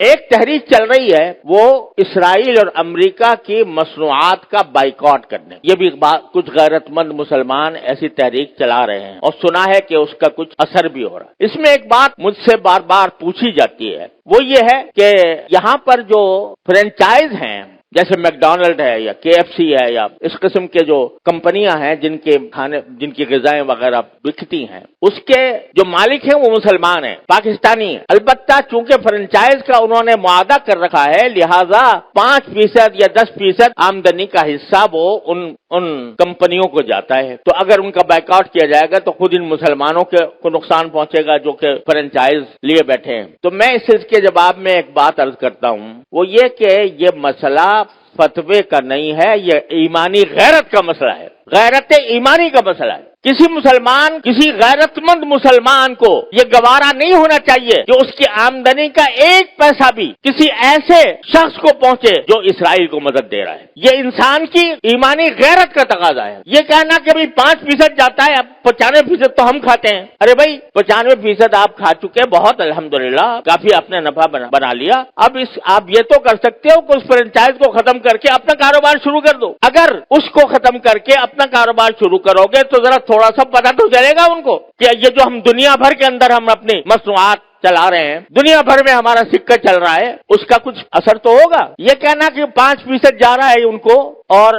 ایک تحریک چل رہی ہے وہ اسرائیل اور امریکہ کی مصنوعات کا بائیکاٹ کرنے، یہ بھی کچھ غیرت مند مسلمان ایسی تحریک چلا رہے ہیں اور سنا ہے کہ اس کا کچھ اثر بھی ہو رہا ہے۔ اس میں ایک بات مجھ سے بار بار پوچھی جاتی ہے، وہ یہ ہے کہ یہاں پر جو فرنچائز ہیں جیسے میک ڈونلڈ ہے یا KFC ہے یا اس قسم کے جو کمپنیاں ہیں جن کے کھانے جن کی غذائیں وغیرہ بکتی ہیں، اس کے جو مالک ہیں وہ مسلمان ہیں، پاکستانی ہیں۔ البتہ چونکہ فرنچائز کا انہوں نے معاہدہ کر رکھا ہے، لہذا 5% یا 10% آمدنی کا حصہ وہ ان کمپنیوں کو جاتا ہے۔ تو اگر ان کا بائیکاٹ کیا جائے گا تو خود ان مسلمانوں کو نقصان پہنچے گا جو کہ فرنچائز لیے بیٹھے ہیں۔ تو میں اس کے جواب میں ایک بات عرض کرتا ہوں، وہ یہ کہ یہ مسئلہ فتوے کا نہیں ہے، یہ ایمانی غیرت کا مسئلہ ہے، غیرت ایمانی کا مسئلہ ہے۔ کسی مسلمان، کسی غیرت مند مسلمان کو یہ گوارا نہیں ہونا چاہیے کہ اس کی آمدنی کا 1 پیسہ بھی کسی ایسے شخص کو پہنچے جو اسرائیل کو مدد دے رہا ہے۔ یہ انسان کی ایمانی غیرت کا تقاضا ہے۔ یہ کہنا کہ بھئی 5% جاتا ہے، اب 95% تو ہم کھاتے ہیں۔ ارے بھائی 95% آپ کھا چکے، بہت الحمدللہ، کافی آپ نے نفع بنا لیا۔ اب آپ یہ تو کر سکتے ہو کہ اس فرنچائز کو ختم کر کے اپنا کاروبار شروع کر دو۔ اگر اس کو ختم کر کے اپنا کاروبار شروع کرو گے تو ذرا تھوڑا سا پتہ تو چلے گا ان کو کہ یہ جو ہم دنیا بھر کے اندر ہم اپنی مصنوعات چلا رہے ہیں، دنیا بھر میں ہمارا سکہ چل رہا ہے، اس کا کچھ اثر تو ہوگا۔ یہ کہنا کہ 5% جا رہا ہے ان کو اور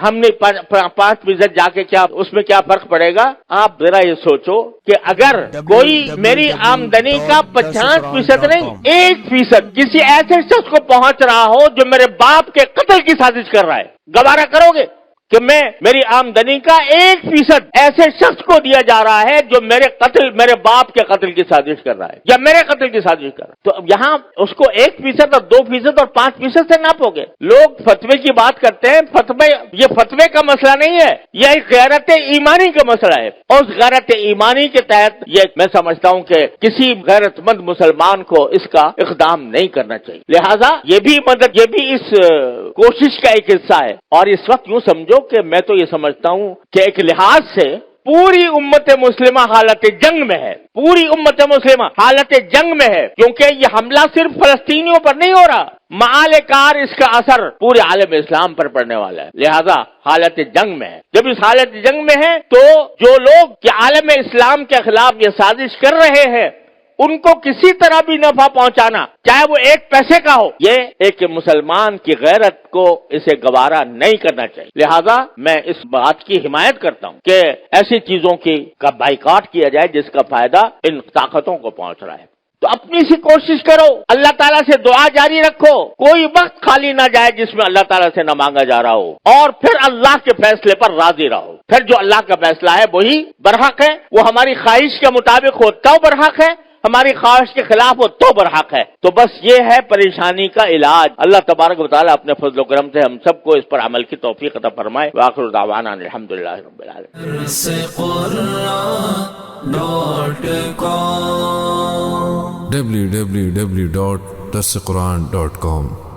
ہم نے 5% جا کے کیا اس میں کیا فرق پڑے گا؟ آپ ذرا یہ سوچو کہ اگر کوئی میری آمدنی کا 50% نہیں 1% کسی ایسے شخص کو پہنچ رہا ہو جو میرے باپ کے قتل کی سازش کر رہا ہے، گوارا کرو گے کہ میری آمدنی کا 1% ایسے شخص کو دیا جا رہا ہے جو میرے باپ کے قتل کی سازش کر رہا ہے یا میرے قتل کی سازش کر رہا ہے؟ تو اب یہاں اس کو 1% اور 2% اور 5% سے ناپو گے۔ لوگ فتوے کی بات کرتے ہیں، یہ فتوے کا مسئلہ نہیں ہے، یہ ایک غیرت ایمانی کا مسئلہ ہے، اور اس غیرت ایمانی کے تحت یہ میں سمجھتا ہوں کہ کسی غیرت مند مسلمان کو اس کا اقدام نہیں کرنا چاہیے۔ لہذا یہ بھی اس کوشش کا ایک حصہ ہے۔ اور اس وقت یوں سمجھو کہ میں تو یہ سمجھتا ہوں کہ ایک لحاظ سے پوری امت مسلمہ حالت جنگ میں ہے، پوری امت مسلمہ حالت جنگ میں ہے، کیونکہ یہ حملہ صرف فلسطینیوں پر نہیں ہو رہا، معال کار اس کا اثر پورے عالم اسلام پر پڑنے والا ہے، لہذا حالت جنگ میں ہے۔ جب اس حالت جنگ میں ہے تو جو لوگ کہ عالم اسلام کے خلاف یہ سازش کر رہے ہیں ان کو کسی طرح بھی نفع پہنچانا، چاہے وہ 1 پیسے کا ہو، یہ ایک مسلمان کی غیرت کو اسے گوارا نہیں کرنا چاہیے۔ لہذا میں اس بات کی حمایت کرتا ہوں کہ ایسی چیزوں کا بائیکاٹ کیا جائے جس کا فائدہ ان طاقتوں کو پہنچ رہا ہے۔ تو اپنی سی کوشش کرو، اللہ تعالیٰ سے دعا جاری رکھو، کوئی وقت خالی نہ جائے جس میں اللہ تعالیٰ سے نہ مانگا جا رہا ہو، اور پھر اللہ کے فیصلے پر راضی رہو۔ پھر جو اللہ کا فیصلہ ہے وہی برحق ہے، وہ ہماری خواہش کے مطابق ہو تو برحق ہے، ہماری خواہش کے خلاف ہو تو برحق ہے۔ تو بس یہ ہے پریشانی کا علاج۔ اللہ تبارک و تعالیٰ اپنے فضل و کرم سے ہم سب کو اس پر عمل کی توفیق عطا فرمائے۔ وآخر دعوانا الحمدللہ رب العالمین۔ www.darsequran.com